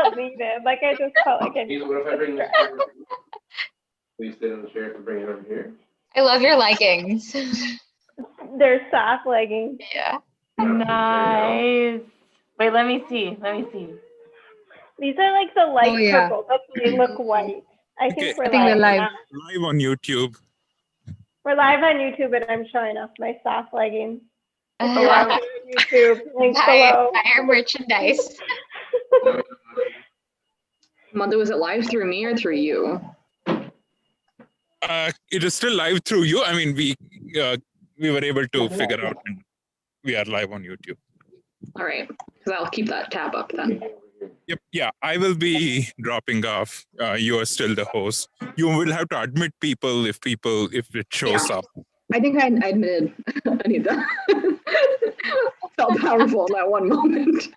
felt needed. Like I just felt like I needed. What if I bring this chair? Please sit on the chair and bring it over here. I love your leggings. They're soft leggings. Yeah. Nice. Wait, let me see. These are like the light purple. That's why they look white. I think we're live. Live on YouTube. We're live on YouTube, and I'm showing off my soft leggings. On YouTube, links below. Buy our merchandise. Mother, was it live through me or through you? It is still live through you. I mean, we were able to figure out, and we are live on YouTube. All right, so I'll keep that tab up then. Yep. Yeah, I will be dropping off. You are still the host. You will have to admit people if it shows up. I think I admitted Anita. Felt powerful in that one moment.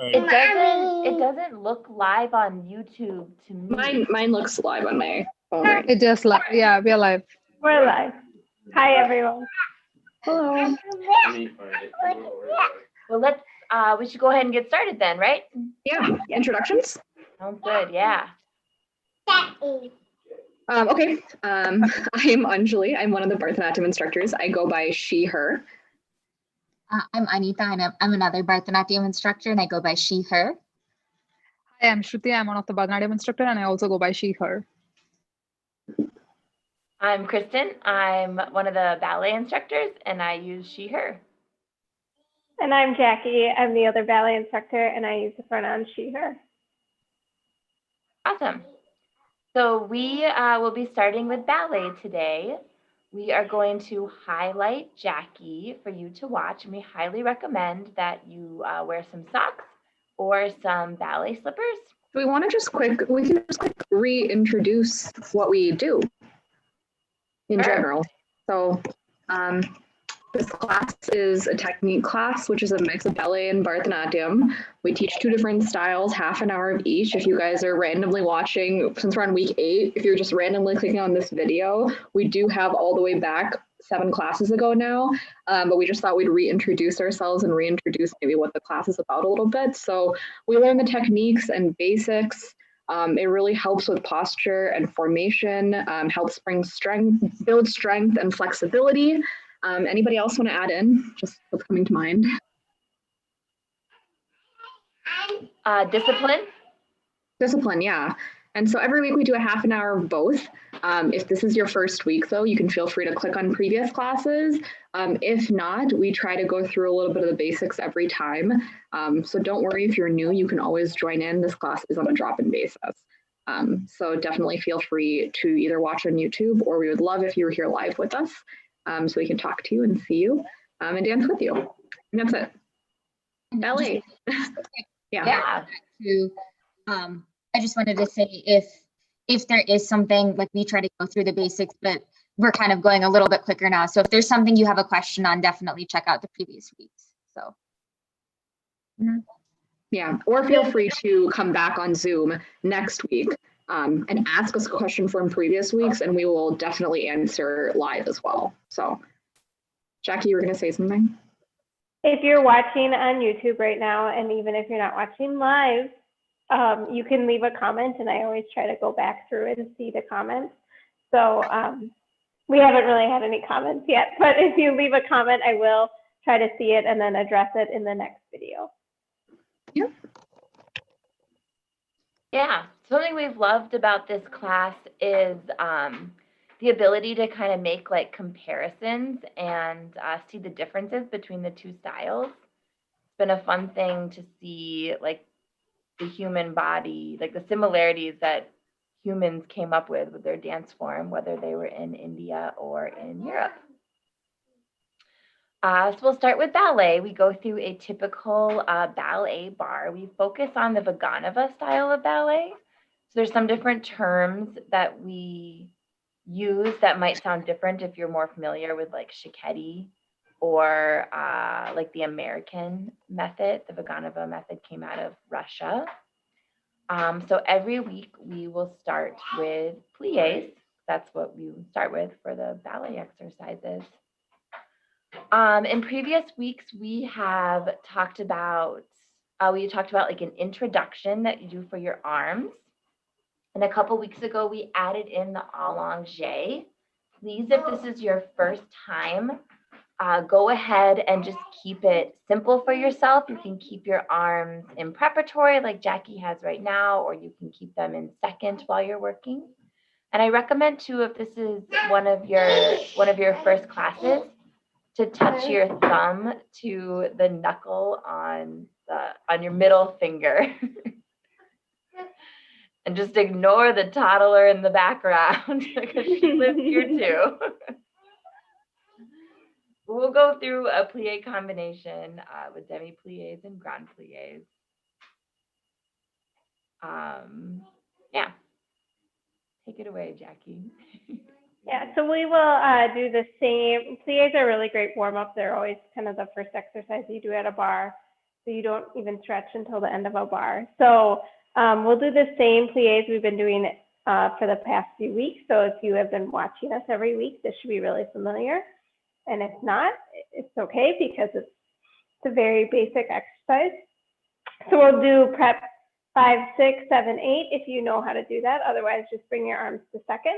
It doesn't look live on YouTube to me. Mine looks live on my phone. Right? It just live. Yeah, we're live. We're live. Hi everyone. Hello. Well, we should go ahead and get started then, right? Yeah. Introductions. Sounds good. Yeah. Okay. I'm Anjali. I'm one of the Bharatanatyam instructors. I go by she, her. I'm Anita, and I'm another Bharatanatyam instructor, and I go by she, her. Hi, I'm Shruti. I'm one of the Bharatanatyam instructor, and I also go by she, her. I'm Kristen. I'm one of the ballet instructors, and I use she, her. And I'm Jackie. I'm the other ballet instructor, and I use the pronoun she, her. Awesome. So we will be starting with ballet today. We are going to highlight Jackie for you to watch, and we highly recommend that you wear some socks or some ballet slippers. We want to just quick reintroduce what we do in general. So this class is a technique class, which is a mix of ballet and Bharatanatyam. We teach two different styles, half an hour of each. If you guys are randomly watching, since we're on week 8, if you're just randomly clicking on this video, we do have all the way back 7 classes ago now, but we just thought we'd reintroduce ourselves and reintroduce maybe what the class is about a little bit. So we learn the techniques and basics. It really helps with posture and formation, helps build strength and flexibility. Anybody else want to add in? Just what's coming to mind? Discipline. Discipline, yeah. And so every week we do a half an hour of both. If this is your first week, though, you can feel free to click on previous classes. If not, we try to go through a little bit of the basics every time. So don't worry if you're new, you can always join in. This class is on a drop-in basis. So definitely feel free to either watch on YouTube, or we would love if you were here live with us. So we can talk to you and see you and dance with you. And that's it. Ballet. Yeah. I just wanted to say if there is something, like we try to go through the basics, but we're kind of going a little bit quicker now. So if there's something you have a question on, definitely check out the previous weeks. So. Yeah, or feel free to come back on Zoom next week and ask us a question from previous weeks, and we will definitely answer live as well. So, Jackie, you were going to say something? If you're watching on YouTube right now, and even if you're not watching live, you can leave a comment, and I always try to go back through and see the comments. So we haven't really had any comments yet, but if you leave a comment, I will try to see it and then address it in the next video. Yep. Yeah, something we've loved about this class is the ability to kind of make like comparisons and see the differences between the two styles. It's been a fun thing to see like the human body, like the similarities that humans came up with their dance form, whether they were in India or in Europe. So we'll start with ballet. We go through a typical ballet bar. We focus on the Vaganova style of ballet. So there's some different terms that we use that might sound different if you're more familiar with like Shiketi or like the American method. The Vaganova method came out of Russia. So every week we will start with pliés. That's what we start with for the ballet exercises. In previous weeks, we have talked about we talked about like an introduction that you do for your arms. And a couple weeks ago, we added in the allongé. Please, if this is your first time, go ahead and just keep it simple for yourself. You can keep your arms in preparatory like Jackie has right now, or you can keep them in second while you're working. And I recommend too, if this is one of your first classes, to touch your thumb to the knuckle on your middle finger. And just ignore the toddler in the background because she lives here too. We'll go through a plie combination with demi-plies and grand plies. Yeah. Take it away, Jackie. Yeah, so we will do the same. Plies are a really great warm-up. They're always kind of the first exercise you do at a bar. So you don't even stretch until the end of a bar. So we'll do the same plies we've been doing for the past few weeks. So if you have been watching us every week, this should be really familiar. And if not, it's okay because it's a very basic exercise. So we'll do prep 5, 6, 7, 8 if you know how to do that. Otherwise, just bring your arms to second.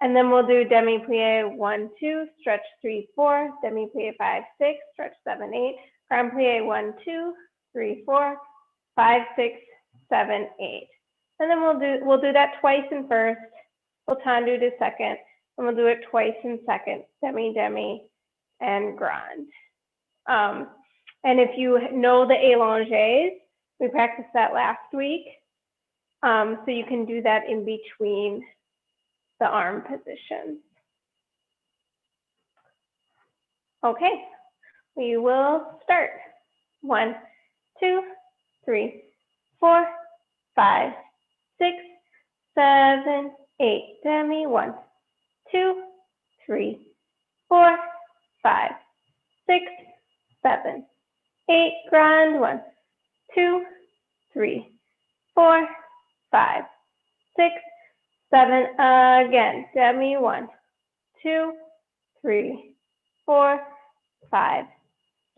And then we'll do demi-plie 1, 2, stretch 3, 4, demi-plie 5, 6, stretch 7, 8, grand plie 1, 2, 3, 4, 5, 6, 7, 8. And then we'll do that twice in first, we'll tendu to second, and we'll do it twice in second, demi, demi, and grand. And if you know the allongés, we practiced that last week. So you can do that in between the arm positions. Okay, we will start. 1, 2, 3, 4, 5, 6, 7, 8. Demi. 1, 2, 3, 4, 5, 6, 7, 8. Grand. 1, 2, 3, 4, 5, 6, 7. Again. Demi. 1, 2, 3, 4, 5,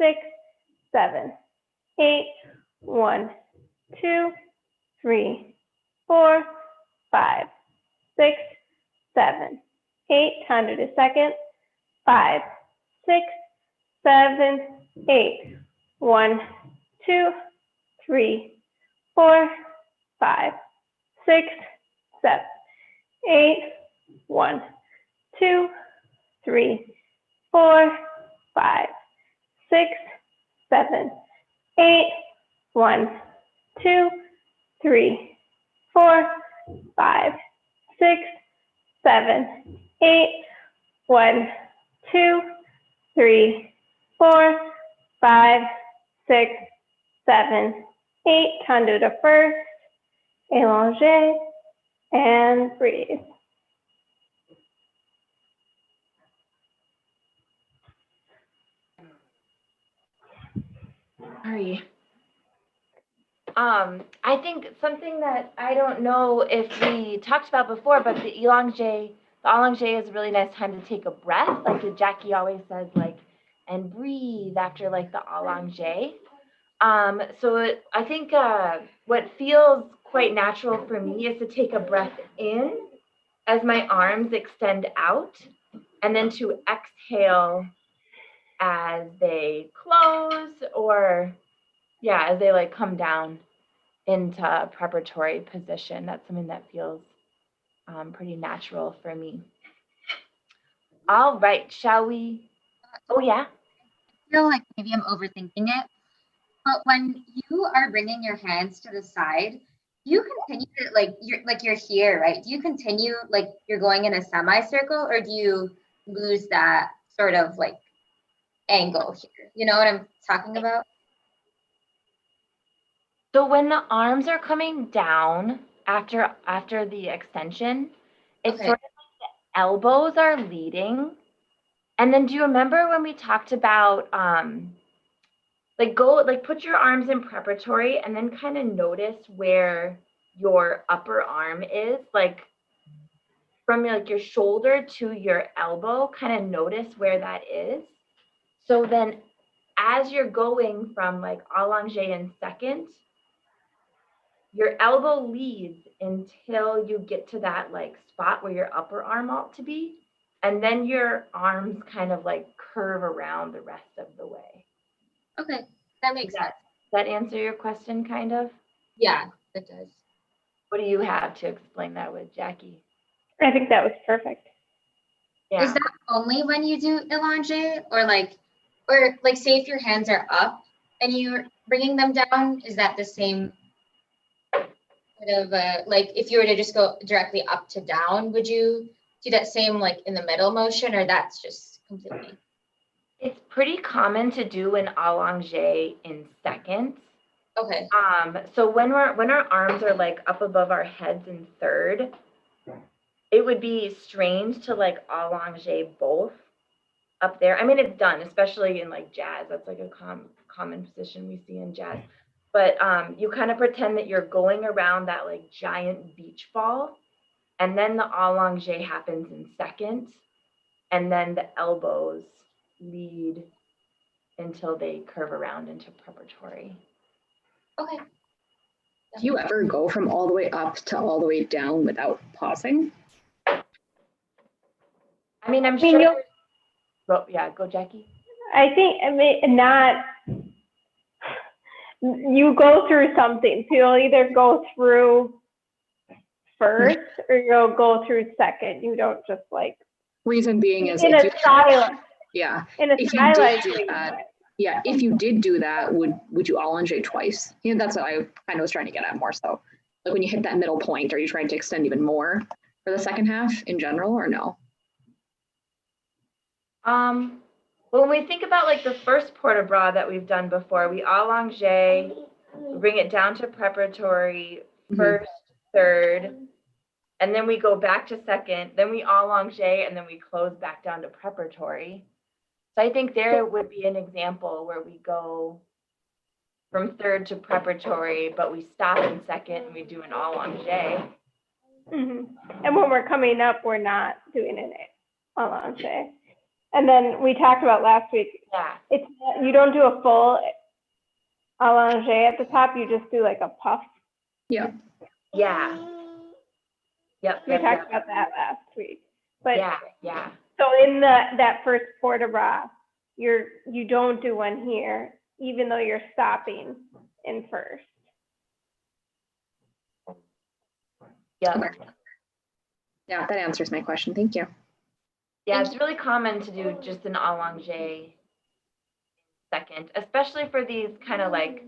6, 7, 8. 1, 2, 3, 4, 5, 6, 7, 8. Tendu to second. 5, 6, 7, 8. 1, 2, 3, 4, 5, 6, 7, 8. 1, 2, 3, 4, 5, 6, 7, 8. 1, 2, 3, 4, 5, 6, 7, 8. 1, 2, 3, 4, 5, 6, 7, 8. Tendu to first, allongé, and breathe. Sorry. I think something that I don't know if we talked about before, but the allongé is a really nice time to take a breath. Like Jackie always says, like, and breathe after like the allongé. I think what feels quite natural for me is to take a breath in as my arms extend out, and then to exhale as they close, or yeah, as they like come down into a preparatory position. That's something that feels pretty natural for me. All right, shall we? Oh yeah. I feel like maybe I'm overthinking it, but when you are bringing your hands to the side, you continue to you're here, right? Do you continue like you're going in a semicircle, or do you lose that sort of like angle here? You know what I'm talking about? So when the arms are coming down after the extension, it's Okay. sort of like the elbows are leading. And then do you remember when we talked about put your arms in preparatory and then kind of notice where your upper arm is, like from like your shoulder to your elbow, kind of notice where that is. So then as you're going from like allongé in second, your elbow leads until you get to that like spot where your upper arm ought to be. And then your arms kind of like curve around the rest of the way. Okay, that makes sense. Does that answer your question kind of? Yeah, it does. What do you have to explain that with, Jackie? I think that was perfect. Yeah. Is that only when you do elongé, or like say if your hands are up and you're bringing them down, is that the same sort of like if you were to just go directly up to down, would you do that same like in the middle motion, or that's just completely? It's pretty common to do an allongé in seconds. Okay. So when our arms are like up above our heads in third, it would be strange to like allongé both up there. I mean, it's done, especially in like jazz. That's like a common position we see in jazz. But you kind of pretend that you're going around that like giant beach ball, and then the allongé happens in second, and then the elbows lead until they curve around into preparatory. Okay. Do you ever go from all the way up to all the way down without pausing? I mean, I'm sure. Yeah, go Jackie. I mean, not, you go through something. So you'll either go through first or you'll go through second. You don't just like. Reason being is in a silent. Yeah. In a If you silent did do that, yeah, if you did do that, would you allongé twice? You know, that's what I kind of was trying to get at more so. Like when you hit that middle point, are you trying to extend even more for the second half in general, or no? When we think about like the first port de bras that we've done before, we allongé, bring it down to preparatory, first, third, and then we go back to second, then we allongé, and then we close back down to preparatory. So I think there would be an example where we go from third to preparatory, but we stop in second and we do an allongé. And when we're coming up, we're not doing an allongé. And then we talked about last week. Yeah. You don't do a full allongé at the top. You just do like a puff. Yeah. Yeah. Yep. We talked about that last week. But yeah. So in that first port de bras, you don't do one here, even though you're stopping in first. Yeah. Okay. Yeah, that answers my question. Thank you. Yeah, it's really common to do just an allongé second, especially for these kind of like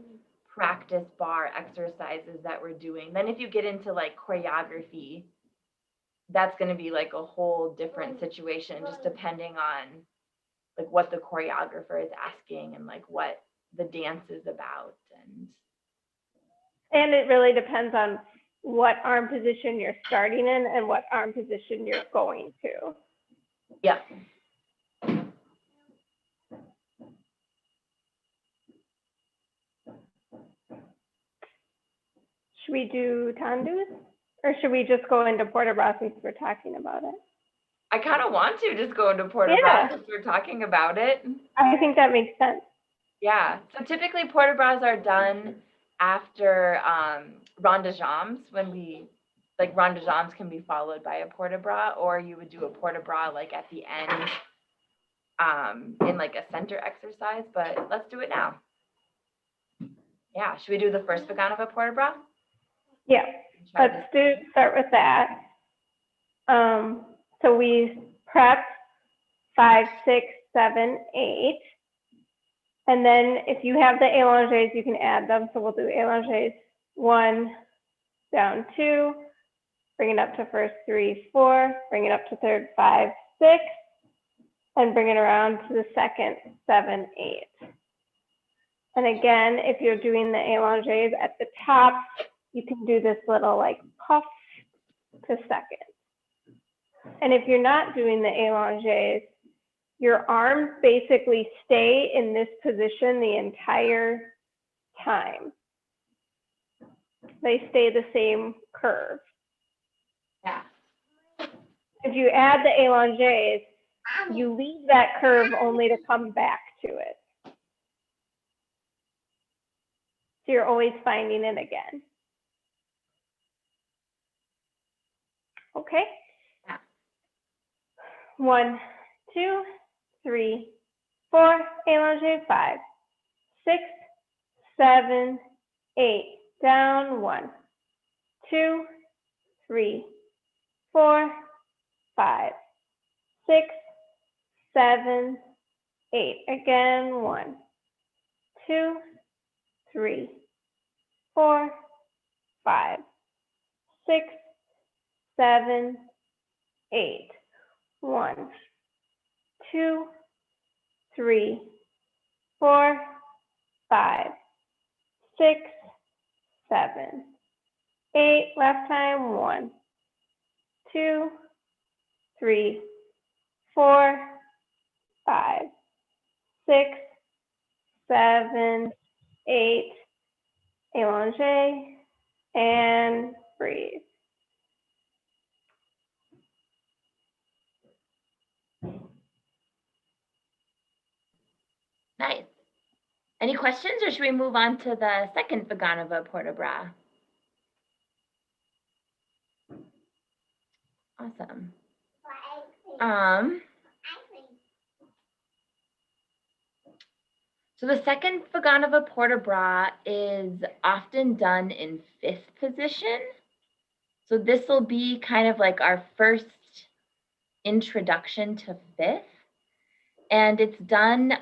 practice bar exercises that we're doing. Then if you get into like choreography, that's going to be like a whole different situation, just depending on like what the choreographer is asking and like what the dance is about. And it really depends on what arm position you're starting in and what arm position you're going to. Yeah. Should we do tandus, or should we just go into port de bras since we're talking about it? I kind of want to just go into port de bras since we're talking about it. I think that makes sense. Yeah. So typically port de bras are done after rond de jambes, when we like rond de jambes can be followed by a port de bras, or you would do a port de bras like at the end in like a center exercise, but let's do it now. Yeah, should we do the first Vaganova port de bras? Yeah, let's start with that. So we prep 5, 6, 7, 8. And then if you have the allongés, you can add them. So we'll do allongés 1, down 2, bring it up to first 3, 4, bring it up to third 5, 6, and bring it around to the second 7, 8. And again, if you're doing the allongés at the top, you can do this little like puff to second. And if you're not doing the allongés, your arms basically stay in this position the entire time. They stay the same curve. Yeah. If you add the allongés, you leave that curve only to come back to it. So you're always finding it again. Okay. Yeah. 1, 2, 3, 4, allongé, 5, 6, 7, 8, down, 1, 2, 3, 4, 5, 6, 7, 8, again, 1, 2, 3, 4, 5, 6, 7, 8, 1, 2, 3, 4, 5, 6, 7, 8, left time, 1, 2, 3, 4, 5, 6, 7, 8, allongé, and breathe. Nice. Any questions, or should we move on to the second Vaganova port de bras? Awesome. So the second Vaganova port de bras is often done in 5th position. So this will be kind of like our first introduction to 5th. And it's done,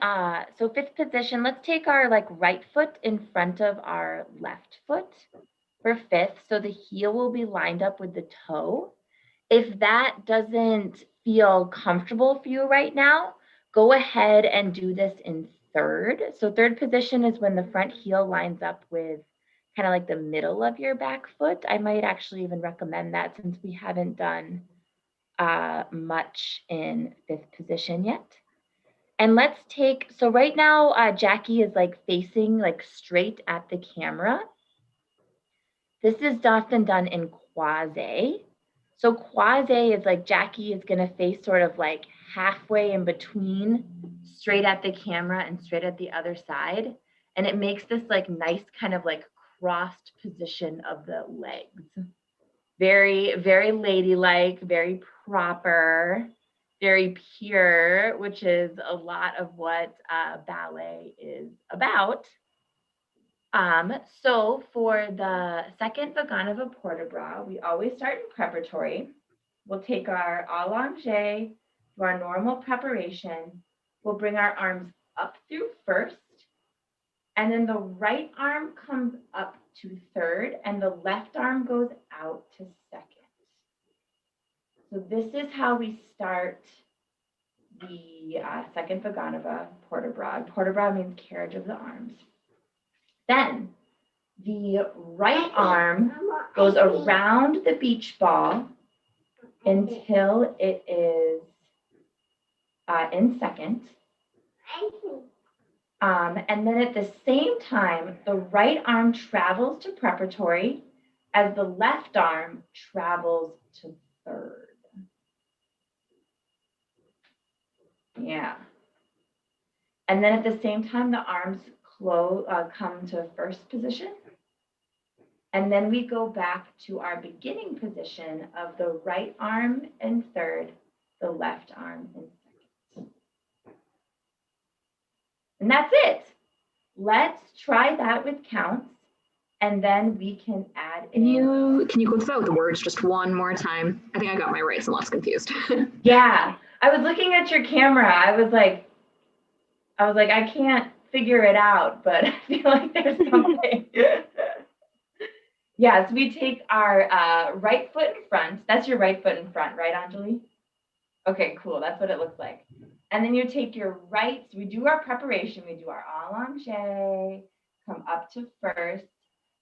so 5th position, let's take our like right foot in front of our left foot for 5th. So the heel will be lined up with the toe. If that doesn't feel comfortable for you right now, go ahead and do this in 3rd. So 3rd position is when the front heel lines up with kind of like the middle of your back foot. I might actually even recommend that since we haven't done much in 5th position yet. And let's take, so right now, Jackie is like facing like straight at the camera. This is often done in quasi. So quasi is like Jackie is gonna face sort of like halfway in between, straight at the camera and straight at the other side. And it makes this like nice kind of like crossed position of the legs. Very, very ladylike, very proper, very pure, which is a lot of what ballet is about. So for the second Vaganova port de bras, we always start in preparatory. We'll take our allongé, do our normal preparation. We'll bring our arms up through first, and then the right arm comes up to 3rd, and the left arm goes out to 2nd. So this is how we start the second Vaganova port de bras. Port de bras means carriage of the arms. Then the right arm goes around the beach ball until it is in 2nd. And then at the same time, the right arm travels to preparatory as the left arm travels to 3rd. Yeah. And then at the same time, the arms come to 1st position. And then we go back to our beginning position of the right arm in 3rd, the left arm in 2nd. And that's it. Let's try that with counts, and then we can add in. Can you go through that with the words just one more time? I think I got my right, so I'm less confused. Yeah, I was looking at your camera. I was like, I can't figure it out, but I feel like there's something. Yeah, so we take our right foot in front. That's your right foot in front, right, Anjali? Okay, cool. That's what it looks like. And then you take your right, so we do our preparation. We do our allongé, come up to 1st,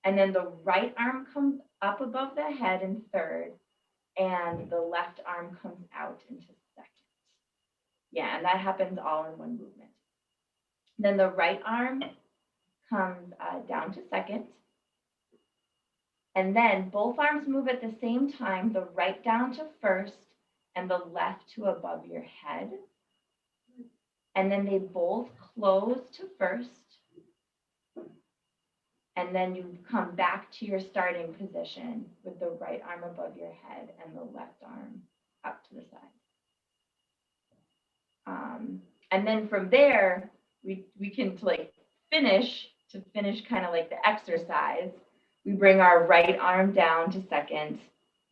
and then the right arm comes up above the head in 3rd, and the left arm comes out into 2nd. Yeah, and that happens all in one movement. Then the right arm comes down to 2nd. And then both arms move at the same time, the right down to 1st and the left to above your head. And then they both close to 1st. And then you come back to your starting position with the right arm above your head and the left arm up to the side. And then from there, we can finish kind of like the exercise. We bring our right arm down to second.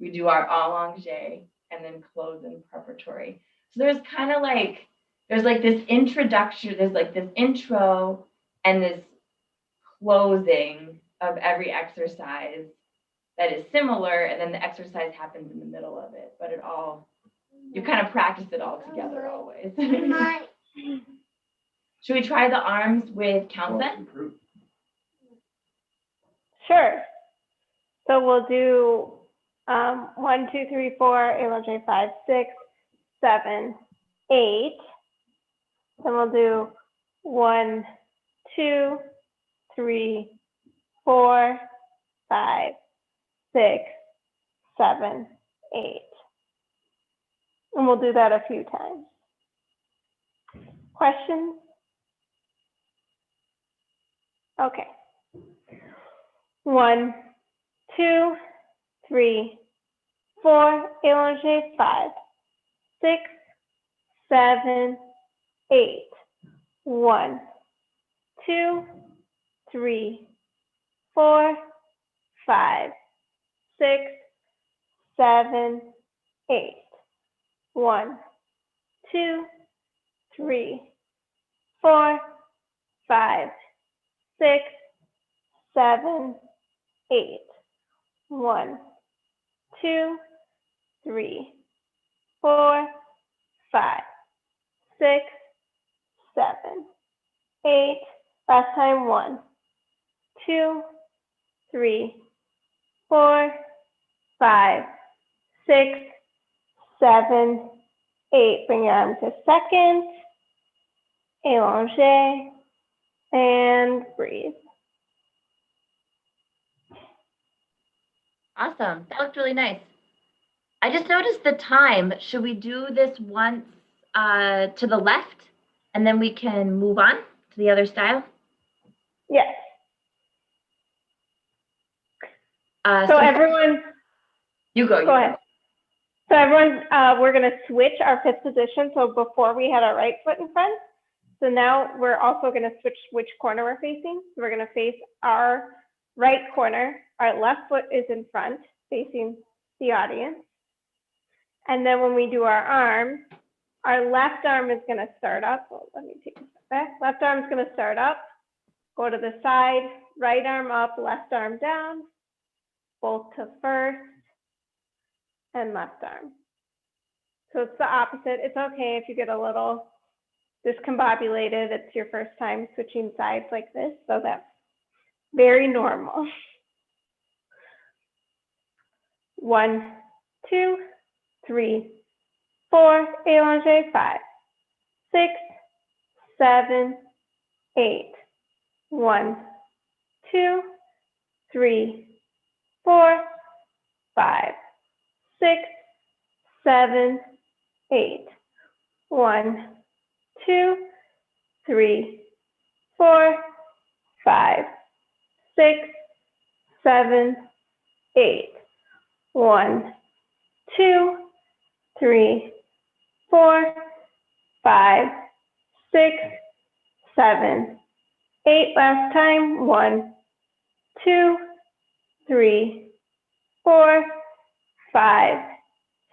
We do our allongé and then close in preparatory. So there's kind of like, there's like this introduction, there's like this intro and this closing of every exercise that is similar, and then the exercise happens in the middle of it, but you kind of practice it all together always. Should we try the arms with count then? Sure. So we'll do 1, 2, 3, 4, allongé 5, 6, 7, 8. Then we'll do 1, 2, 3, 4, 5, 6, 7, 8. And we'll do that a few times. Questions? Okay. 1, 2, 3, 4, allongé 5, 6, 7, 8. 1, 2, 3, 4, 5, 6, 7, 8. 1, 2, 3, 4, 5, 6, 7, 8. 1, 2, 3, 4, 5, 6, 7, 8. Last time. 1, 2, 3, 4, 5, 6, 7, 8. Bring your arm to second. Allongé and breathe. Awesome. That looked really nice. I just noticed the time. Should we do this once to the left and then we can move on to the other style? Yes. So everyone, you go. go ahead. So everyone, we're going to switch our fifth position. So before we had our right foot in front. So now we're also going to switch which corner we're facing. So we're going to face our right corner. Our left foot is in front, facing the audience. And then when we do our arm, our left arm is going to start up. Oh, let me take a step back. Left arm is going to start up, go to the side, right arm up, left arm down, both to first, and left arm. So it's the opposite. It's okay if you get a little discombobulated. It's your first time switching sides like this, so that's very normal. 1, 2, 3, 4, allongé 5, 6, 7, 8. 1, 2, 3, 4, 5, 6, 7, 8. 1, 2, 3, 4, 5, 6, 7, 8. 1, 2, 3, 4, 5, 6, 7, 8. Last time. 1, 2, 3, 4, 5,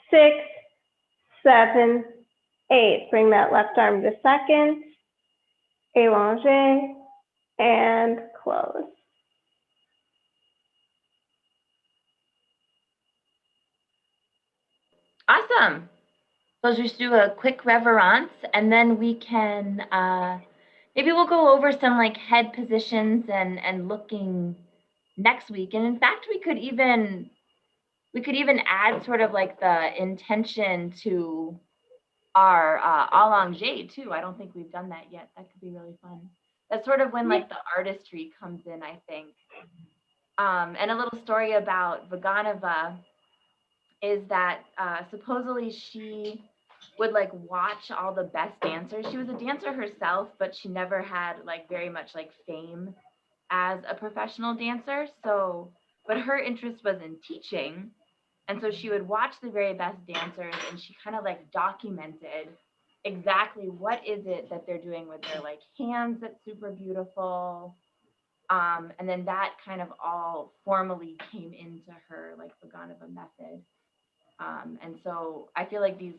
6, 7, 8. Bring that left arm to second. Allongé and close. Awesome. So let's just do a quick reverence and then we can, maybe we'll go over some like head positions and looking next week. And in fact, we could even add sort of like the intention to our allongé too. I don't think we've done that yet. That could be really fun. That's sort of when like the artistry comes in, I think. And a little story about Vaganova is that supposedly she would like watch all the best dancers. She was a dancer herself, but she never had like very much like fame as a professional dancer. So, but her interest was in teaching. And so she would watch the very best dancers and she kind of like documented exactly what is it that they're doing with their like hands that's super beautiful. And then that kind of all formally came into her like Vaganova method. And so I feel like these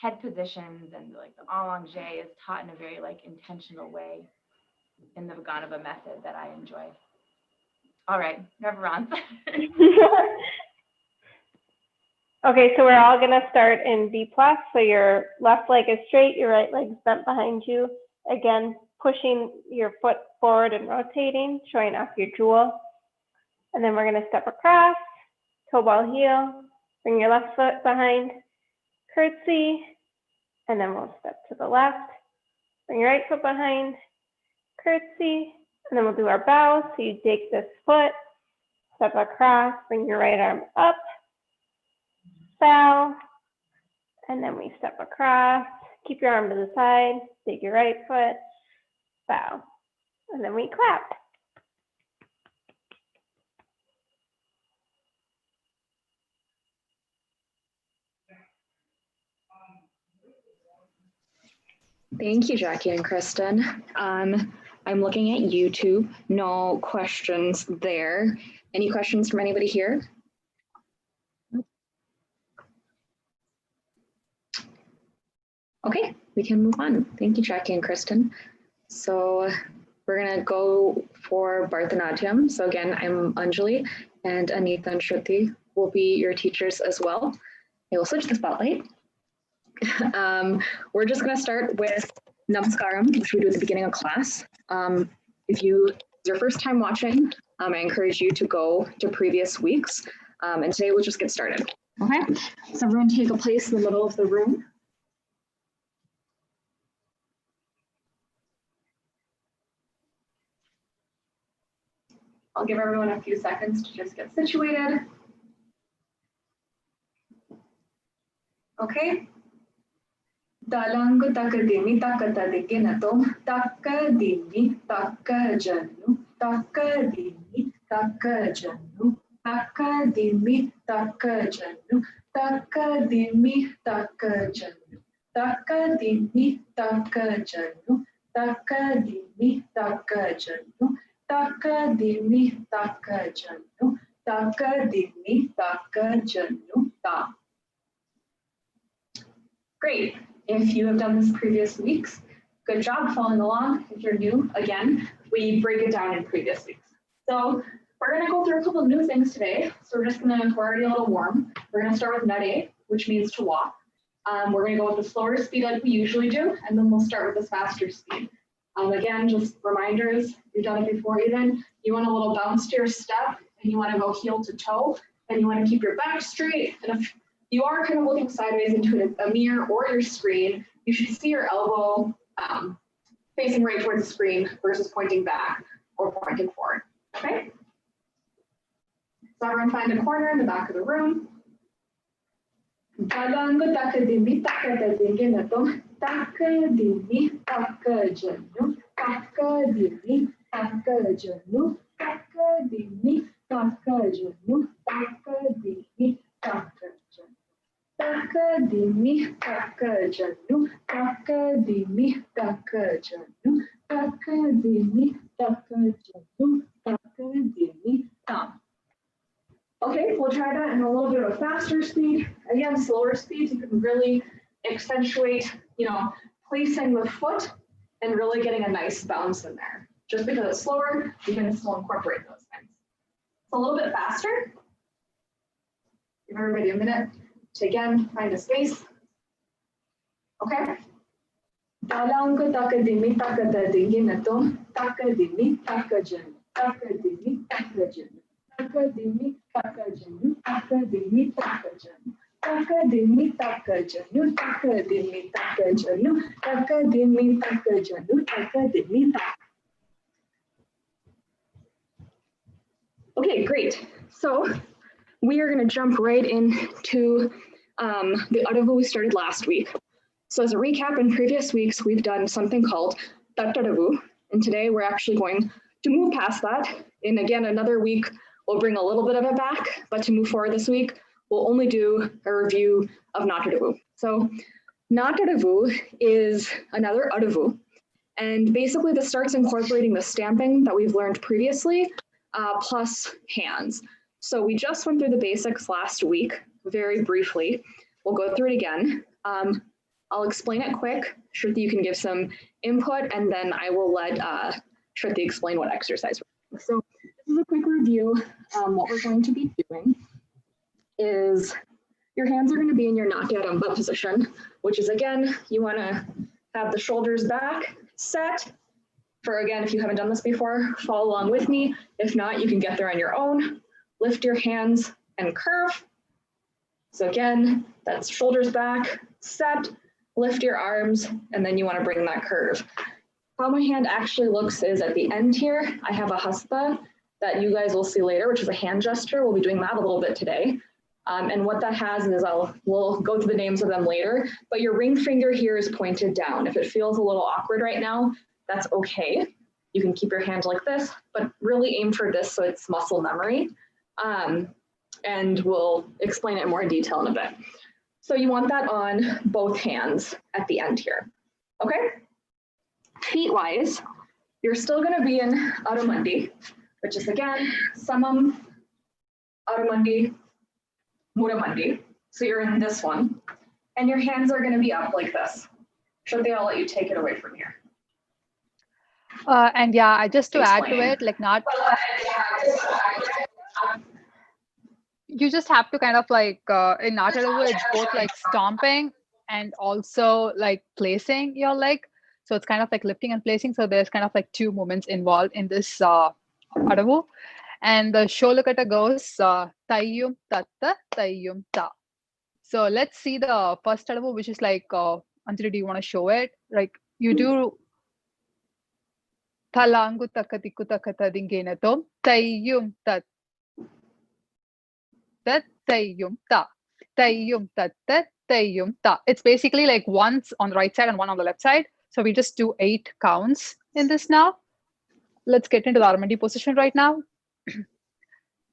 head positions and like the allongé is taught in a very like intentional way in the Vaganova method that I enjoy. All right, reverence. Okay, so we're all gonna start in B+. So your left leg is straight, your right leg's bent behind you. Again, pushing your foot forward and rotating, showing off your jewel. And then we're gonna step across, toe ball heel, bring your left foot behind, curtsy, and then we'll step to the left, bring your right foot behind, curtsy, and then we'll do our bow. So you take this foot, step across, bring your right arm up, bow, and then we step across, keep your arm to the side, take your right foot, bow, and then we clap. Thank you, Jackie and Kristen. I'm looking at YouTube. No questions there. Any questions from anybody here? Okay, we can move on. Thank you, Jackie and Kristen. So we're gonna go for Bharatanatyam. So again, I'm Anjali, and Anita and Shruti will be your teachers as well. I will switch the spotlight. We're just gonna start with Namaskaram, which we do at the beginning of class. If it's your first time watching, I encourage you to go to previous weeks. And today we'll just get started. Okay, so everyone take a place in the middle of the room. I'll give everyone a few seconds to just get situated. Okay. Dalangu takadimi takatadikinatum takadimi takajanu takadimi takajanu takadimi takajanu takadimi takajanu takadimi takajanu takadimi takajanu takadimi takajanu takadimi takajanu ta. Great. If you have done this previous weeks, good job following along. If you're new, again, we break it down in previous weeks. So we're going to go through a couple of new things today. So we're already a little warm. We're going to start with nade, which means to walk. We're going to go with the slower speed like we usually do, and then we'll start with this faster speed. Again, just reminders, you've done it before even. You want a little bounce to your step, and you want to go heel to toe, and you want to keep your back straight. And if you are kind of looking sideways into a mirror or your screen, you should see your elbow facing right towards the screen versus pointing back or pointing forward, okay? So everyone find a corner in the back of the room. Dalangu takadimi takadadinginatum takadimi takajanu takadimi takajanu takadimi takajanu takadimi takajanu takadimi takajanu takadimi takajanu takadimi takajanu takadimi tam. Okay, we'll try that in a little bit of a faster speed. Again, slower speeds, you can really accentuate, placing the foot and really getting a nice bounce in there. Just because it's slower, you can still incorporate those things. It's a little bit faster. Give everybody a minute to again find a space. Okay. Dalangu takadimi takadadinginatum takadimi takajanu takadimi takajanu. Takadimi takajanu, takadimi takajanu, takadimi takajanu, takadimi takajanu, takadimi takajanu, takadimi tak. Okay, great. So we are going to jump right into the Adavu we started last week. So as a recap, in previous weeks, we've done something called Tattadavu, and today we're actually going To move past that, in again another week, we'll bring a little bit of it back, but to move forward this week, we'll only do a review of Natte debout. So Natte debout is another pas de bout. And basically this starts incorporating the stamping that we've learned previously, plus hands. So we just went through the basics last week, very briefly. We'll go through it again. I'll explain it quick. Shruti, you can give some input, and then I will let Shruti explain what exercise we're doing. So this is a quick review. What we're going to be doing is your hands are going to be in your Natte debout position, which is, again, you want to have the shoulders back, set. For, again, if you haven't done this before, follow along with me. If not, you can get there on your own. Lift your hands and curve. So again, that's shoulders back, set, lift your arms, and then you want to bring that curve. How my hand actually looks is at the end here, I have a hasta that you guys will see later, which is a hand gesture. We'll be doing that a little bit today. And what that has is we'll go through the names of them later, but your ring finger here is pointed down. If it feels a little awkward right now, that's okay. You can keep your hand like this, but really aim for this so it's muscle memory. And we'll explain it more in detail in a bit. So you want that on both hands at the end here, okay? Feet-wise, you're still gonna be in Adho, which is, again, Samam, Adho, Mudha Muddi. So you're in this one, and your hands are gonna be up like this. Shruti, I'll let you take it away from here. And yeah, just to add to it, like you just have to kind of like in Natte debout, it's both like stomping and also like placing your leg. So it's kind of like lifting and placing. So there's kind of like two movements involved in this pas de bout. And the shoulder cutter goes tayyum tatta tayyum ta. So let's see the first pas de bout, which is like Anjali, do you want to show it? Like you do talangu takatiku takatadingenatom tayyum tat tayyum ta tayyum tat tayyum ta. It's basically like once on the right side and one on the left side. So we just do 8 counts in this now. Let's get into the Armandi position right now.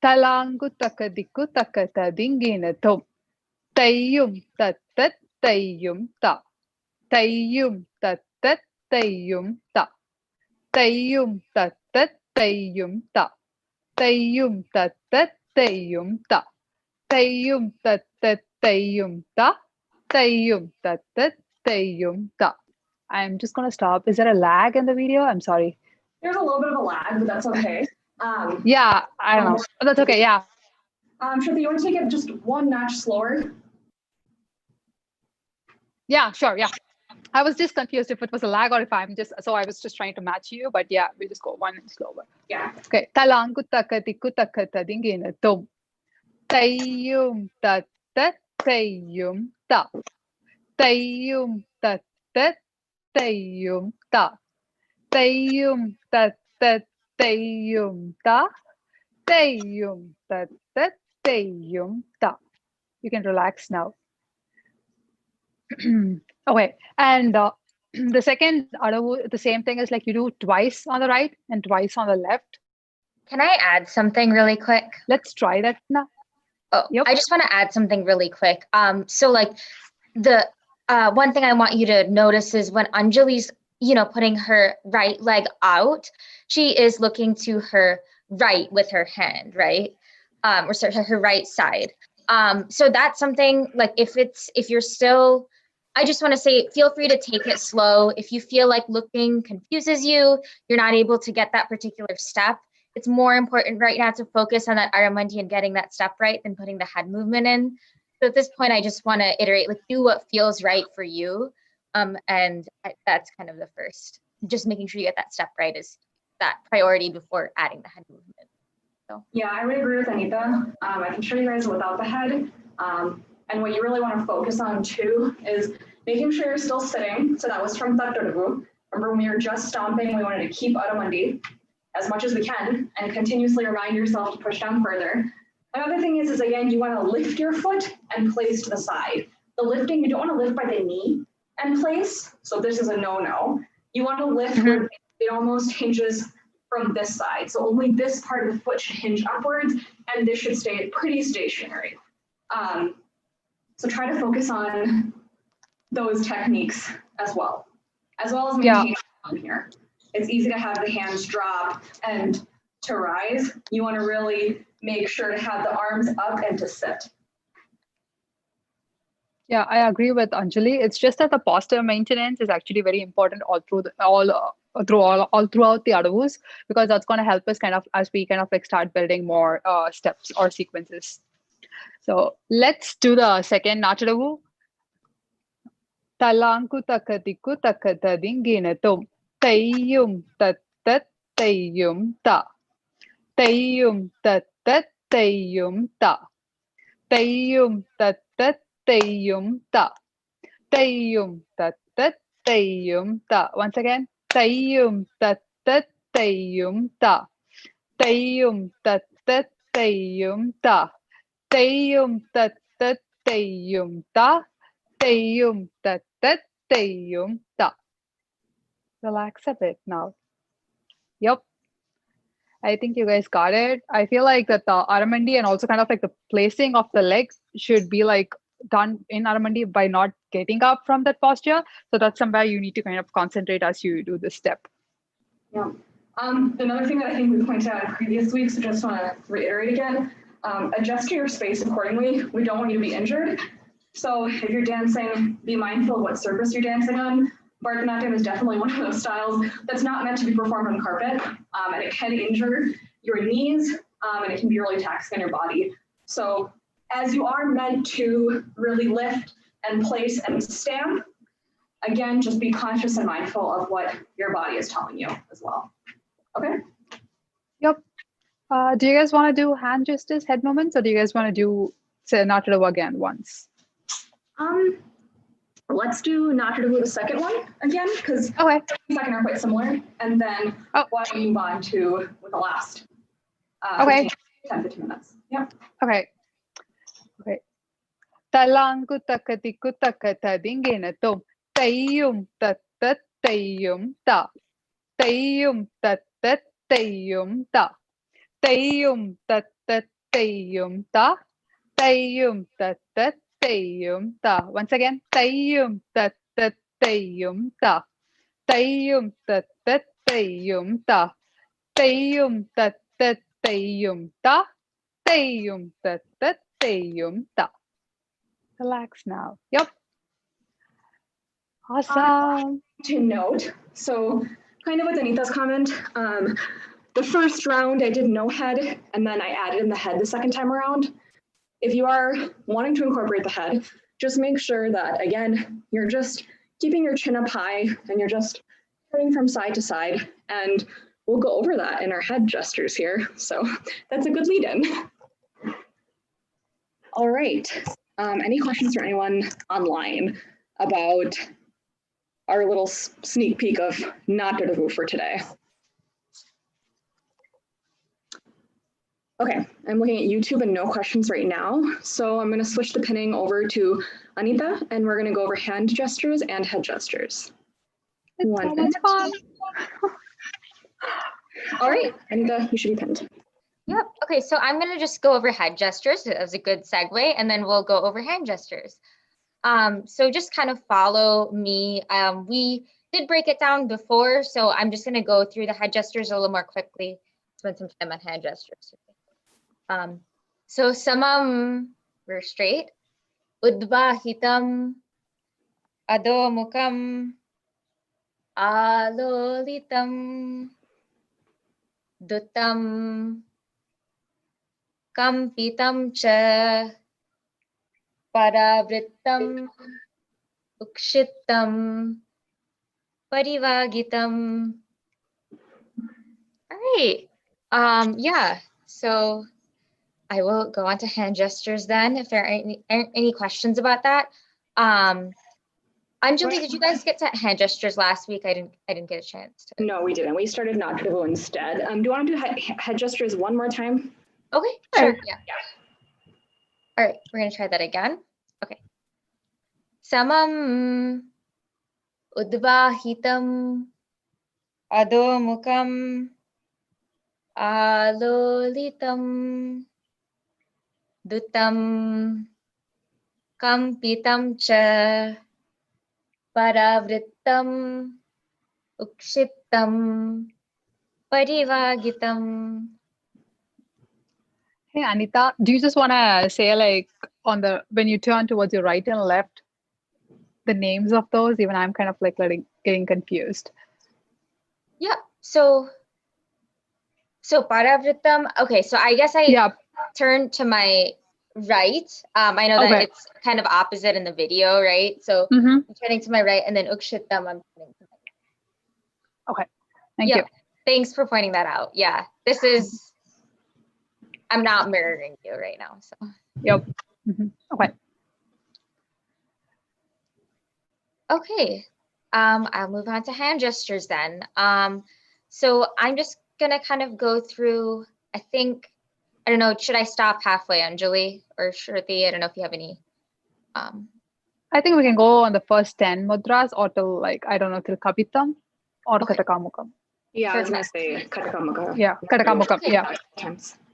Talangu takadiku takatadingenatom tayyum tat tayyum ta tayyum tat tayyum ta tayyum tat tayyum ta tayyum tat tayyum ta tayyum tat tayyum ta tayyum tat tayyum ta. I'm just gonna stop. Is there a lag in the video? I'm sorry. There's a little bit of a lag, but that's okay. Yeah, I don't know. But that's okay. Yeah. Shruti, you want to take it just one notch slower? Yeah, sure. Yeah. I was just confused if it was a lag or if I'm just, so I was just trying to match you, but yeah, we'll just go one inch slower. Yeah. Okay. Talangu takatiku takatadingenatom tayyum tat tayyum ta tayyum tat tayyum ta tayyum tat tayyum ta tayyum tat tayyum ta. You can relax now. Okay, and the second pas de bout, the same thing is like you do twice on the right and twice on the left. Can I add something really quick? Let's try that now. Oh, Yep. I just want to add something really quick. So like the one thing I want you to notice is when Anjali's, putting her right leg out, she is looking to her right with her hand, right? Or sorry, her right side. So that's something like if you're still, I just want to say, feel free to take it slow. If you feel like looking confuses you, you're not able to get that particular step, it's more important right now to focus on that Armandi and getting that step right than putting the head movement in. So at this point, I just want to iterate, like do what feels right for you. And that's kind of the first, just making sure you get that step right is that priority before adding the head movement. So. Yeah, I would agree with Anita. I can show you guys without the head. And what you really want to focus on too is making sure you're still sitting. So that was from Natte debout. Remember when we were just stomping, we wanted to keep Adho as much as we can and continuously remind yourself to push down further. Another thing is again, you want to lift your foot and place to the side. The lifting, you don't want to lift by the knee and place. So this is a no-no. You want to lift where it almost hinges from this side. So only this part of the foot should hinge upwards, and this should stay pretty stationary. So try to focus on those techniques as well as maintaining on here. It's easy to have the hands drop and to rise. You want to really make sure to have the arms up and to sit. Yeah, I agree with Anjali. It's just that the posture maintenance is actually very important all throughout the Adavus, because that's going to help us kind of as we kind of like start building more steps or sequences. So let's do the second Natadavu. Talanku takatiku takatadinginatum. Tayyum tattat tayyum ta. Tayyum tattat tayyum ta. Tayyum tattat tayyum ta. Tayyum tattat tayyum ta. Once again. Tayyum tattat tayyum ta. Tayyum tattat tayyum ta. Tayyum tattat tayyum ta. Tayyum tattat tayyum ta. Relax a bit now. Yep. I think you guys got it. I feel like that the Aramandi and also kind of like the placing of the leg should be like done in Aramandi by not getting up from that posture. So that's somewhere you need to kind of concentrate as you do this step. Yeah. Another thing that I think we pointed out in previous weeks, I just want to reiterate again, adjust your space accordingly. We don't want you to be injured. So if you're dancing, be mindful of what surface you're dancing on. Bharatanatyam is definitely one of those styles that's not meant to be performed on carpet, and it can injure your knees, and it can be really taxing on your body. So as you are meant to really lift and place and stamp, again, just be conscious and mindful of what your body is telling you as well. Okay? Yep. Do you guys want to do hand gestures, head movements, or do you guys want to do Natadavu again once? Let's do Natadavu the second one again, because Okay. the second are quite similar, and then why don't we move on to with the last 10-15 minutes. Yep. Okay. Okay. Talangu takatiku takatadinginatum. Tayyum tattat tayyum ta. Tayyum tattat tayyum ta. Tayyum tattat tayyum ta. Tayyum tattat tayyum ta. Once again. Tayyum tattat tayyum ta. Tayyum tattat tayyum ta. Tayyum tattat tayyum ta. Tayyum tattat tayyum ta. Relax now. Yep. Awesome. To note, so kind of with Anita's comment, the first round I did no head, and then I added in the head the second time around. If you are wanting to incorporate the head, just make sure that, again, you're just keeping your chin up high and you're just turning from side to side. And we'll go over that in our head gestures here. So that's a good lead in. All right. Any questions for anyone online about our little sneak peek of Natadavu for today? Okay, I'm looking at YouTube and no questions right now. So I'm going to switch the pinning over to Anita, and we're going to go over hand gestures and head gestures. It's so much fun. All right, Anita, you should be pinned. Yep. Okay, so I'm going to just go over head gestures as a good segue, and then we'll go over hand gestures. So just kind of follow me. We did break it down before, so I'm just going to go through the head gestures a little more quickly. Spend some time on hand gestures. So samam, we're straight. Udvahitam, adomukam, alolitam, dutam, kampitam cha, paravrittam, ukshittam, parivagitam. All right. Yeah, so I will go on to hand gestures then if there are any questions about that. Anjali, did you guys get to hand gestures last week? I didn't get a chance to. No, we didn't. We started Natadavu instead. Do you want to do head gestures one more time? Okay, sure. Yeah. All right, we're gonna try that again. Okay. Samam, udvahitam, adomukam, Alolitam dutam kampitam cha paravrittam ukshiptam parivagitam. Hey Anita, do you just want to say like on the when you turn towards your right and left, the names of those? Even I'm kind of like getting confused. Yeah. So paravritam. Okay. So I guess I turn to my right. I know that it's kind of opposite in the video, right? So I'm turning to my right, and then ukshittam, I'm turning to my left. Okay. Thank you. Thanks for pointing that out. Yeah. This is. I'm not mirroring you right now. So. Yep. Okay. Okay. I'll move on to hand gestures then. So I'm just gonna kind of go through, I don't know, should I stop halfway, Anjali or Shruti? I don't know if you have any. I think we can go on the first 10 mudras or till like, I don't know, till Kapitam or Katakamukam. Yeah, I was gonna say Katakamukha. Yeah, Katakamukam. Okay. Yeah.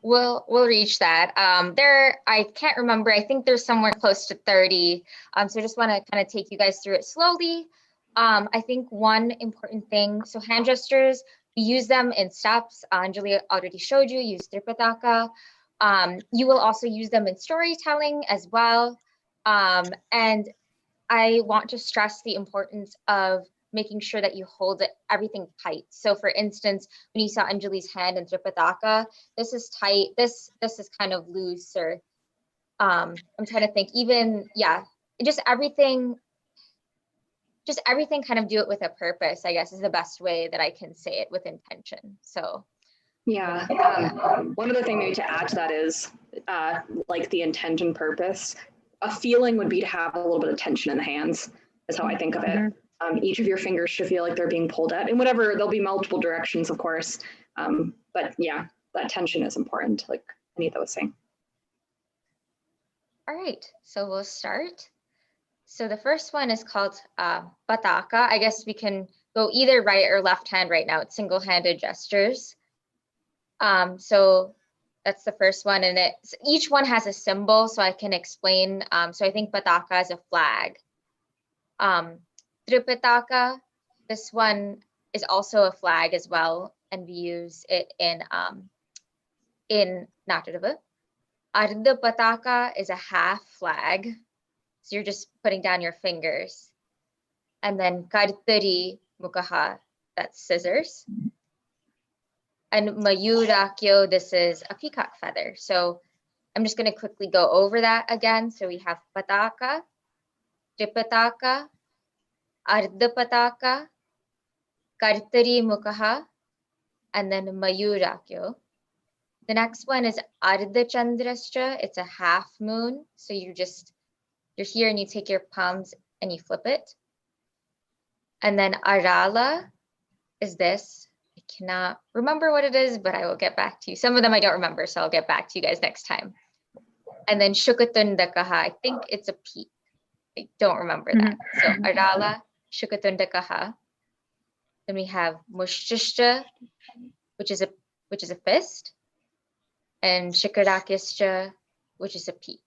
We'll reach that. I can't remember. I think there's somewhere close to 30. So I just want to kind of take you guys through it slowly. I think one important thing, so hand gestures, we use them in steps. Anjali already showed you, use Tripitaka. You will also use them in storytelling as well. And I want to stress the importance of making sure that you hold everything tight. So for instance, when you saw Anjali's hand in Tripitaka, this is tight, this is kind of loose, or I'm trying to think, even, just everything kind of do it with a purpose, I guess is the best way that I can say it, with intention. So yeah, one other thing maybe to add to that is like the intent and purpose. A feeling would be to have a little bit of tension in the hands, is how I think of it. Each of your fingers should feel like they're being pulled at, and whatever, there'll be multiple directions, of course. But yeah, that tension is important, like Anita was saying. All right, so we'll start. So the first one is called Pataka. I guess we can go either right or left hand right now. It's single-handed gestures. So that's the first one, and each one has a symbol, so I can explain. So I think Pataka is a flag. Tripitaka, this one is also a flag as well, and we use it in Natadava. Ardha Pataka is a half flag, so you're just putting down your fingers. And then Kartari Mukaha, that's scissors. And Mayurakyo, this is a peacock feather. So I'm just going to quickly go over that again. So we have Pataka, Tripitaka, Ardha Pataka, Kartari Mukaha, and then Mayurakyo. The next one is Ardha Chandrascha. It's a half moon. So you're here and you take your palms and you flip it. And then Arala is this. I cannot remember what it is, but I will get back to you. Some of them I don't remember, so I'll get back to you guys next time. And then Shukatundakaha, I think it's a peak. I don't remember that. So Arala, Shukatundakaha. Then we have Mushchishcha, which is a fist, and Shikarakischa, which is a peak.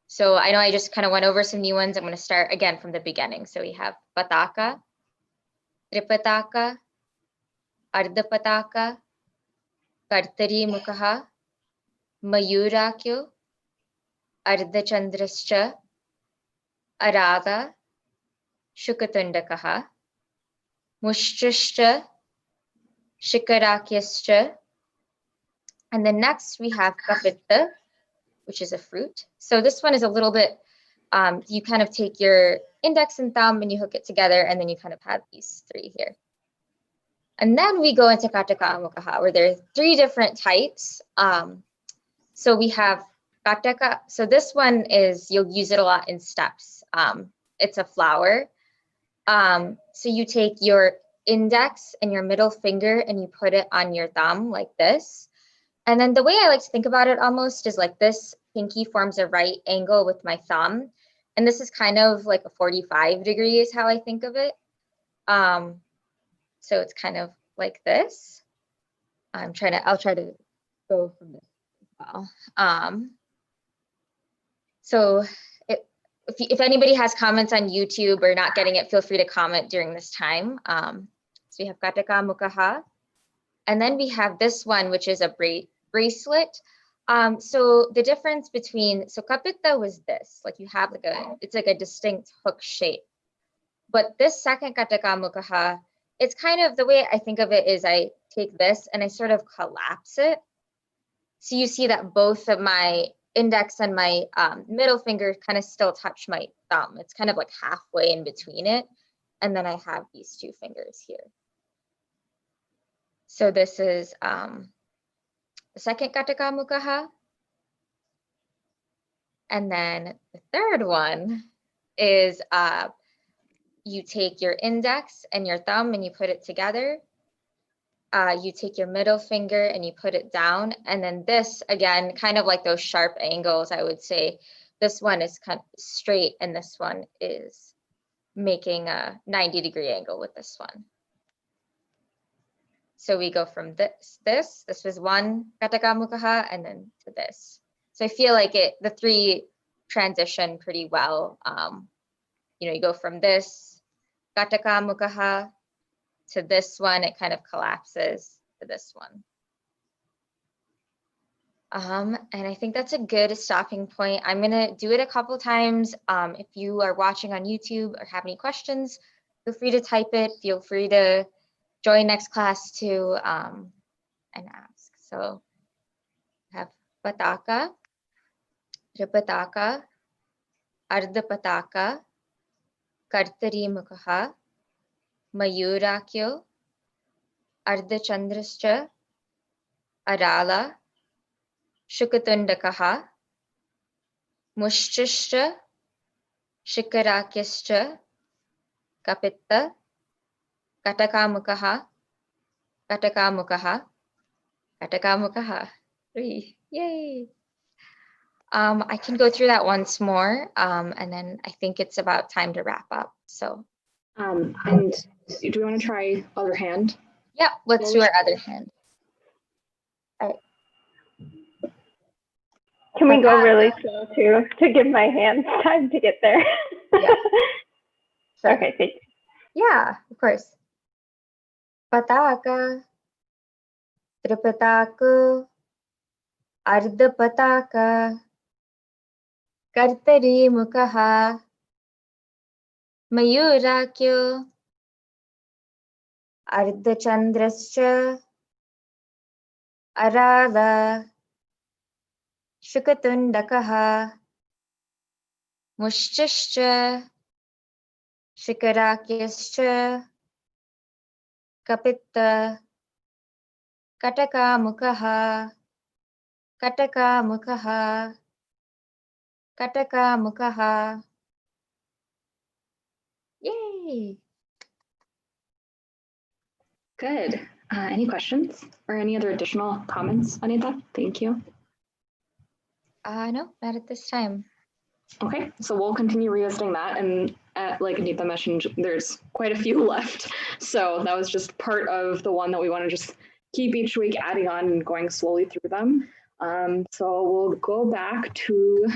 So I know I just kind of went over some new ones. I'm going to start again from the beginning. So we have Pataka, Tripitaka, Ardha Pataka, Kartari Mukaha, Mayurakyo, Ardha Chandrascha, Araga, Shukatundakaha, Mushchishcha, Shikarakyascha. And then next we have Kapitta, which is a fruit. So this one is a little bit, you kind of take your index and thumb and you hook it together, and then you kind of have these three here. And then we go into Kataka Mukaha, where there are 3 different types. So we have Kataka. So this one is, you'll use it a lot in steps. It's a flower. So you take your index and your middle finger and you put it on your thumb like this. And then the way I like to think about it almost is like this pinky forms a right angle with my thumb. And this is kind of like a 45 degree is how I think of it. So it's kind of like this. I'll try to go from this as well. So if anybody has comments on YouTube or not getting it, feel free to comment during this time. So we have Kataka Mukaha. And then we have this one, which is a bracelet. So the difference between, so kapita was this, like you have it's like a distinct hook shape. But this second Kataka Mukaha, it's kind of, the way I think of it is I take this and I sort of collapse it. So you see that both of my index and my middle finger kind of still touch my thumb. It's kind of like halfway in between it. And then I have these two fingers here. So this is the second Kataka Mukaha. And then the third one is you take your index and your thumb and you put it together. You take your middle finger and you put it down. And then this, again, kind of like those sharp angles, I would say. This one is kind of straight and this one is making a 90-degree angle with this one. So we go from this was one Kataka Mukaha, and then to this. So I feel like the three transition pretty well. You go from this Kataka Mukaha to this one, it kind of collapses to this one. And I think that's a good stopping point. I'm gonna do it a couple times. If you are watching on YouTube or have any questions, feel free to type it. Feel free to join next class too and ask. So we have Pataka, Tripataka, Ardha Pataka, Kartari Mukaha, Mayurakyo, Ardha Chandrascha, Arala, Shukatundakaha, Mushchishcha, Shikarakyascha, Kapitta, Kataka Mukaha, Kataka Mukaha, Kataka Mukaha. 3. Yay! I can go through that once more, and then I think it's about time to wrap up. So, And do we want to try other hand? yeah, let's do our other hand. All right. Can we go really slow too, to give my hands time to get there? Yeah. Sure. Okay, thank you. Yeah, of course. Pataka, Tripataka, Ardha Pataka, Kartari Mukaha, Mayurakyo, Ardha Chandrascha, Arala, Shukatundakaha, Mushchishcha, Shikarakyascha, Kapitta, Kataka Mukaha, Kataka Mukaha, Kataka Mukaha. Yay! Good. Any questions or any other additional comments, Anita? Thank you. No, not at this time. Okay, so we'll continue revisiting that, and like Anita mentioned, there's quite a few left. So that was just part of the one that we want to just keep each week adding on and going slowly through them. So we'll go back to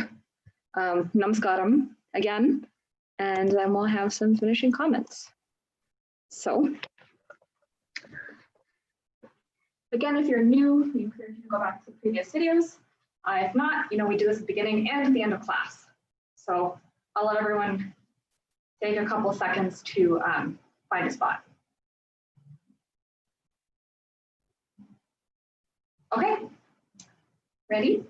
Namaskaram again, and then we'll have some finishing comments. So again, if you're new, we encourage you to go back to the previous videos. If not, we do this at the beginning and at the end of class. So I'll let everyone take a couple seconds to find a spot. Okay, ready?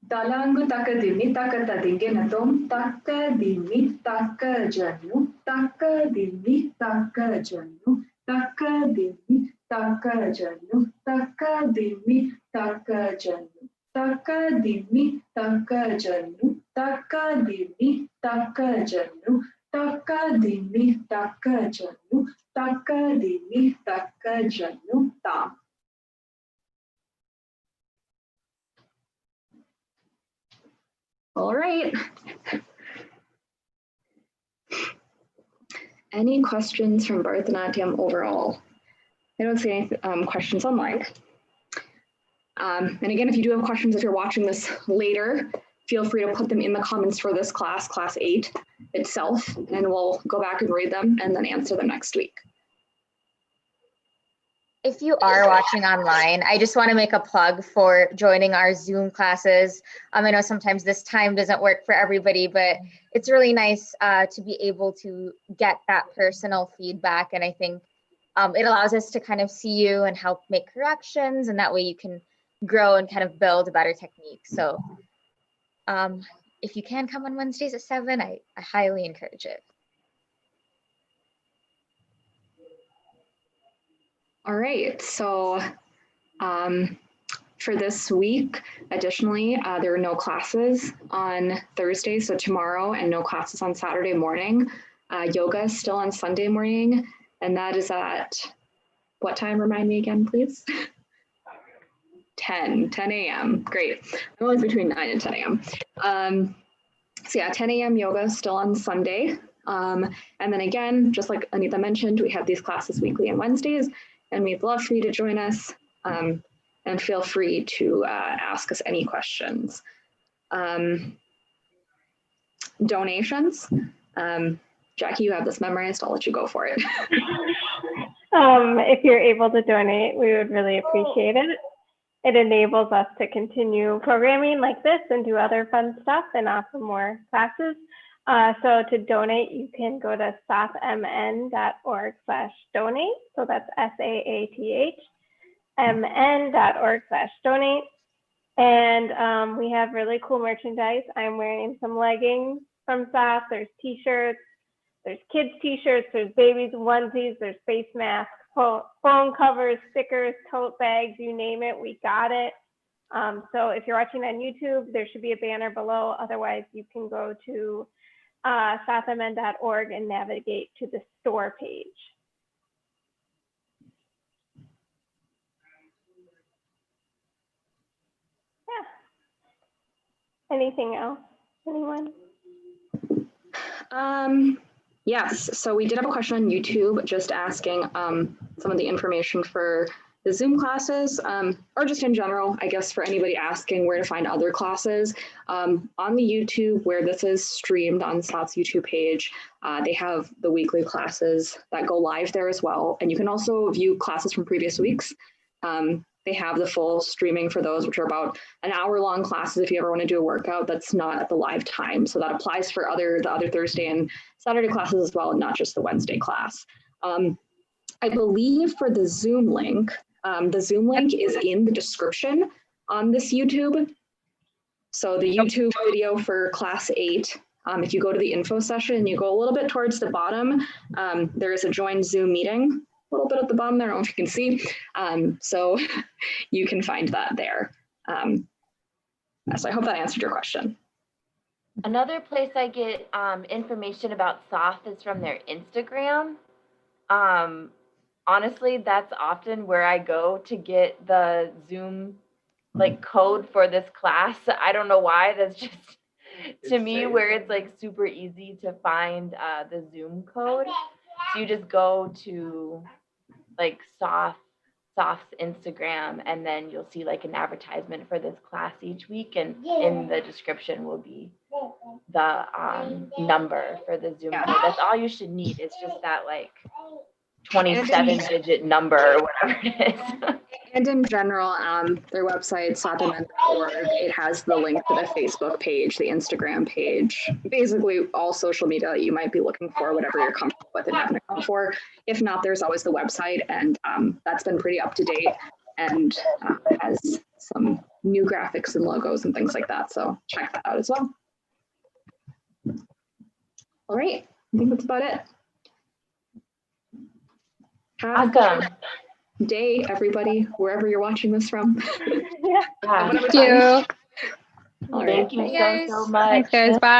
Talangu taka dimi taka tadinge natom taka dimi taka janu taka dimi taka janu taka dimi taka janu taka dimi taka janu taka dimi taka janu taka dimi taka janu taka dimi taka janu taka dimi taka janu tam. All right. Any questions from Bharatanatyam overall? don't see any questions online. And again, if you do have questions, if you're watching this later, feel free to put them in the comments for this class, class 8 itself, and we'll go back and read them and then answer them next week. If you are watching online, I just want to make a plug for joining our Zoom classes. I know sometimes this time doesn't work for everybody, but it's really nice to be able to get that personal feedback. And I think it allows us to kind of see you and help make corrections, and that way you can grow and kind of build a better technique. So if you can come on Wednesdays at 7, I highly encourage it. All right, so for this week, additionally, there are no classes on Thursday, so tomorrow, and no classes on Saturday morning. Yoga is still on Sunday morning, and that is at what time? Remind me again, please. 10 a.m. Great. I'm always between 9 and 10 a.m. So yeah, 10 a.m. yoga is still on Sunday. And then again, just like Anita mentioned, we have these classes weekly on Wednesdays, and we'd love for you to join us, and feel free to ask us any questions. Donations. Jackie, you have this memorized. I'll let you go for it. If you're able to donate, we would really appreciate it. It enables us to continue programming like this and do other fun stuff and offer more classes. So to donate, you can go to saathmn.org/donate. So that's SAATHMN.org/donate. And we have really cool merchandise. I'm wearing some leggings from SAATH. There's t-shirts, there's kids t-shirts, there's babies onesies, there's face masks, phone covers, stickers, tote bags, you name it, we got it. So if you're watching on YouTube, there should be a banner below. Otherwise, you can go to saathmn.org and navigate to the store page. Yeah. Anything else? Anyone? Yes, so we did have a question on YouTube just asking some of the information for the Zoom classes, or just in general, I guess, for anybody asking where to find other classes. On the YouTube, where this is streamed on SAATH's YouTube page, they have the weekly classes that go live there as well. And you can also view classes from previous weeks. They have the full streaming for those, which are about an hour-long classes if you ever want to do a workout that's not at the live time. So that applies for the other Thursday and Saturday classes as well, and not just the Wednesday class. I believe for the Zoom link is in the description on this YouTube. So the YouTube video for class 8, if you go to the info session and you go a little bit towards the bottom, there is a join Zoom meeting. A little bit at the bottom there, I don't know if you can see. So you can find that there. So I hope that answered your question. Another place I get information about SAATH is from their Instagram. Honestly, that's often where I go to get the Zoom code for this class. I don't know why. That's just to me where it's super easy to find the Zoom code. So you just go to SAATH's Instagram, and then you'll see an advertisement for this class each week, and in the description will be the number for the Zoom code. That's all you should need. It's just that 27-digit number or whatever it is. And in general, their website, saathmn.org, it has the link to the Facebook page, the Instagram page, basically all social media that you might be looking for, whatever you're comfortable with and having to come for. If not, there's always the website, and that's been pretty up to date and has some new graphics and logos and things like that. So check that out as well. All right, I think that's about it. Have a good day, everybody, wherever you're watching this from. Yeah. Thank you. All right. Thank you so much. Thanks, guys. Bye.